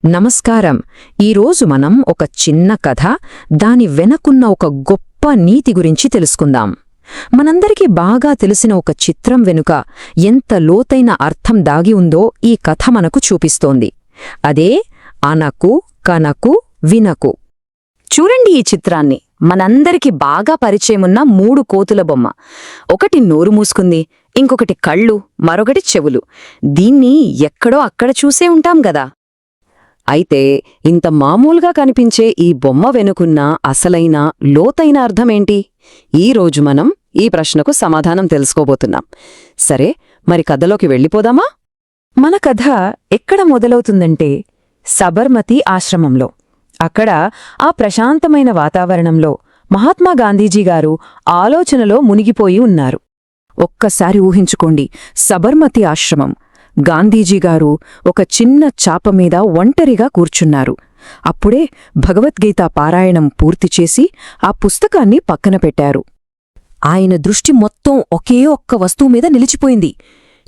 నమస్కారం. ఈరోజు మనం ఒక చిన్న కథ, దాని వెనకున్న ఒక గొప్ప నీతి గురించి తెలుసుకుందాం. మనందరికీ బాగా తెలిసిన ఒక చిత్రం వెనుక ఎంత లోతైన అర్థం దాగి ఉందో ఈ కథ మనకు చూపిస్తోంది. అదే అనకు కనకు వినకు. చూడండి ఈ చిత్రాన్ని. మనందరికీ బాగా పరిచయమున్న 3 కోతుల బొమ్మ. ఒకటి నోరు మూసుకుంది, ఇంకొకటి కళ్ళు, మరొకటి చెవులు. దీన్ని ఎక్కడో అక్కడ చూసే ఉంటాం గదా. అయితే ఇంత మామూలుగా కనిపించే ఈ బొమ్మ వెనుకున్న అసలైన లోతైన అర్థమేంటి? ఈరోజు మనం ఈ ప్రశ్నకు సమాధానం తెలుసుకోబోతున్నాం. సరే, మరి కథలోకి వెళ్ళిపోదామా? మన కథ ఎక్కడ మొదలవుతుందంటే సబర్మతి ఆశ్రమంలో. అక్కడ ఆ ప్రశాంతమైన వాతావరణంలో మహాత్మా గాంధీజీ గారు ఆలోచనలో మునిగిపోయి ఉన్నారు. ఒక్కసారి ఊహించుకోండి, సబర్మతి ఆశ్రమం. గాంధీజీగారు ఒక చిన్న చాప మీద ఒంటరిగా కూర్చున్నారు. అప్పుడే భగవద్గీత పారాయణం పూర్తిచేసి ఆ పుస్తకాన్ని పక్కన పెట్టారు. ఆయన దృష్టి మొత్తం ఒకే ఒక్క వస్తువు మీద నిలిచిపోయింది.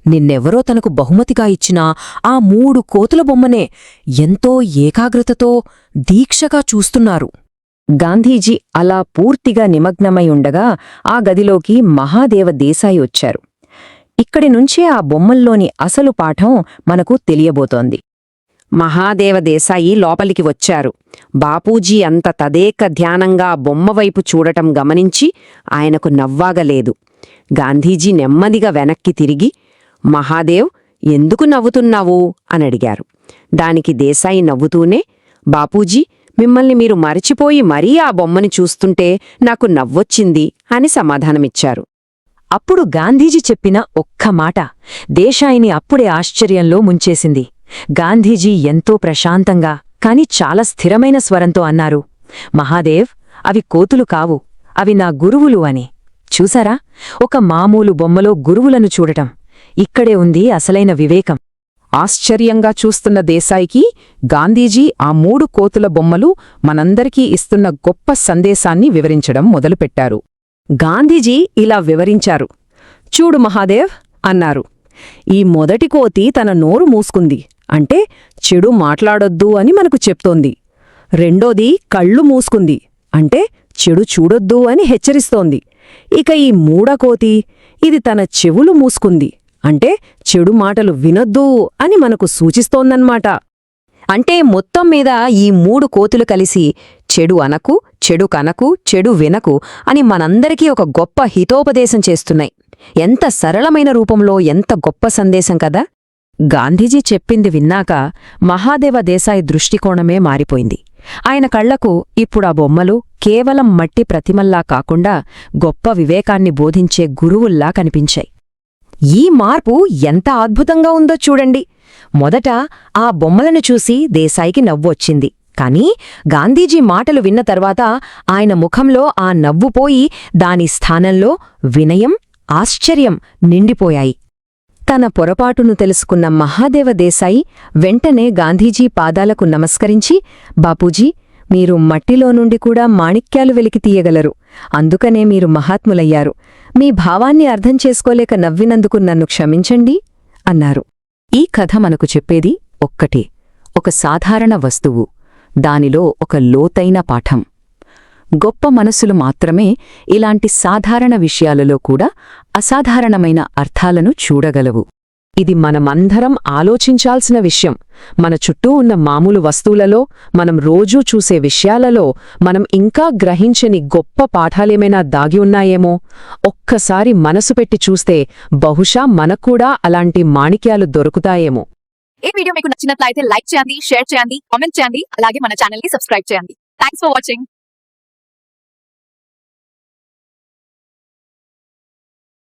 నిన్నెవరో తనకు బహుమతిగా ఇచ్చిన ఆ 3 కోతుల బొమ్మనే ఎంతో ఏకాగ్రతతో దీక్షగా చూస్తున్నారు. గాంధీజీ అలా పూర్తిగా నిమగ్నమై ఉండగా ఆ గదిలోకి మహాదేవ దేశాయి వచ్చారు. ఇక్కడి నుంచే ఆ బొమ్మల్లోని అసలు పాఠం మనకు తెలియబోతోంది. మహాదేవ దేశాయి లోపలికి వచ్చారు. బాపూజీ అంత తదేక ధ్యానంగా బొమ్మవైపు చూడటం గమనించి ఆయనకు నవ్వాగలేదు. గాంధీజీ నెమ్మదిగా వెనక్కి తిరిగి, మహాదేవ్, ఎందుకు నవ్వుతున్నావు అనడిగారు. దానికి దేశాయి నవ్వుతూనే, బాపూజీ, మిమ్మల్ని మీరు మరిచిపోయి మరీ ఆ బొమ్మని చూస్తుంటే నాకు నవ్వొచ్చింది అని సమాధానమిచ్చారు. అప్పుడు గాంధీజీ చెప్పిన ఒక్క మాట దేశాయిని అప్పుడే ఆశ్చర్యంలో ముంచేసింది. గాంధీజీ ఎంతో ప్రశాంతంగా కాని చాలా స్థిరమైన స్వరంతో అన్నారు, మహాదేవ్, అవి కోతులు కావు, అవి నా గురువులు అని. చూసారా, ఒక మామూలు బొమ్మలో గురువులను చూడటం. ఇక్కడే ఉంది అసలైన వివేకం. ఆశ్చర్యంగా చూస్తున్న దేశాయికి గాంధీజీ ఆ 3 కోతుల బొమ్మలు మనందరికీ ఇస్తున్న గొప్ప సందేశాన్ని వివరించడం మొదలుపెట్టారు. గాంధీజీ ఇలా వివరించారు. చూడు మహాదేవ్ అన్నారు, ఈ మొదటి కోతి తన నోరు మూసుకుంది అంటే చెడు మాట్లాడొద్దు అని మనకు చెప్తోంది. రెండోది కళ్ళు మూసుకుంది అంటే చెడు చూడొద్దు అని హెచ్చరిస్తోంది. ఇక ఈ 3వ కోతి, ఇది తన చెవులు మూసుకుంది అంటే చెడు మాటలు వినొద్దు అని మనకు సూచిస్తోందన్నమాట. అంటే మొత్తం మీద ఈ 3 కోతులు కలిసి చెడు అనకు, చెడు కనకు, చెడు వినకు అని మనందరికీ ఒక గొప్ప హితోపదేశం చేస్తున్నాయి. ఎంత సరళమైన రూపంలో ఎంత గొప్ప సందేశం కదా. గాంధీజీ చెప్పింది విన్నాక మహాదేవ దేశాయి దృష్టికోణమే మారిపోయింది. ఆయన కళ్లకు ఇప్పుడు ఆ బొమ్మలు కేవలం మట్టి ప్రతిమల్లా కాకుండా గొప్ప వివేకాన్ని బోధించే గురువుల్లా కనిపించాయి. ఈ మార్పు ఎంత అద్భుతంగా ఉందో చూడండి. మొదట ఆ బొమ్మలను చూసి దేశాయికి నవ్వొచ్చింది. కాని గాంధీజీ మాటలు విన్న తర్వాత ఆయన ముఖంలో ఆ నవ్వు పోయి దాని స్థానంలో వినయం, ఆశ్చర్యం నిండిపోయాయి. తన పొరపాటును తెలుసుకున్న మహాదేవ దేశాయి వెంటనే గాంధీజీ పాదాలకు నమస్కరించి, బాపూజీ, మీరు మట్టిలో నుండి కూడా మాణిక్యాలు వెలికి తీయగలరు. అందుకనే మీరు మహాత్ములయ్యారు. మీ భావాన్ని అర్థం చేసుకోలేక నవ్వినందుకు నన్ను క్షమించండి అన్నారు. ఈ కథ మనకు చెప్పేది ఒక్కటే, ఒక సాధారణ వస్తువు, దానిలో ఒక లోతైన పాఠం. గొప్ప మనసులు మాత్రమే ఇలాంటి సాధారణ విషయాలలో కూడా అసాధారణమైన అర్థాలను చూడగలవు. ఇది మనమందరం ఆలోచించాల్సిన విషయం. మన చుట్టూ ఉన్న మామూలు వస్తువులలో, మనం రోజూ చూసే విషయాలలో మనం ఇంకా గ్రహించని గొప్ప పాఠాలేమైనా దాగి ఉన్నాయేమో. ఒక్కసారి మనసు పెట్టి చూస్తే బహుశా మనక్కూడా అలాంటి మాణిక్యాలు దొరుకుతాయేమో. ఈ వీడియో మీకు నచ్చినట్లయితే లైక్ చేయండి, షేర్ చేయండి, కామెంట్ చేయండి, అలాగే మన ఛానల్ ని సబ్స్క్రైబ్ చేయండి. Thanks for watching.